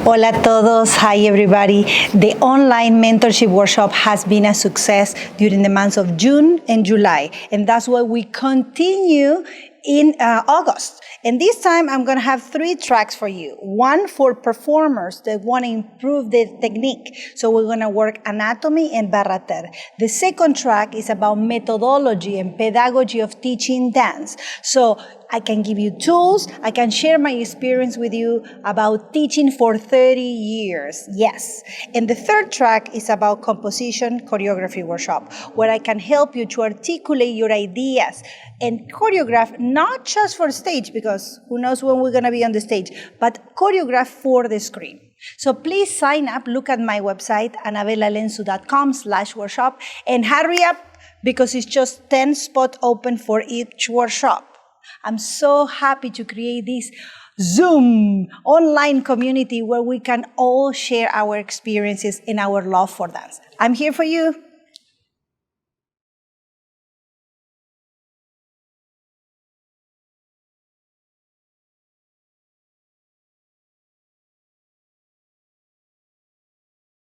Hola a todos. Hi, everybody. The online mentorship workshop has been a success during the months of June and July, and that's why we continue in August. And this time, I'm going to have 3 tracks for you. One for performers that want to improve their technique. So we're going to work anatomy and Barre. The second track is about methodology and pedagogy of teaching dance. So I can give you tools. I can share my experience with you about teaching for 30 years. Yes. And the third track is about composition choreography workshop, where I can help you to articulate your ideas and choreograph not just for stage, because who knows when we're going to be on the stage, but choreograph for the screen. So please sign up. Look at my website, anabellalenzu.com/workshop, and hurry up because it's just 10 spots open for each workshop. I'm so happy to create this Zoom online community where we can all share our experiences and our love for dance. I'm here for you.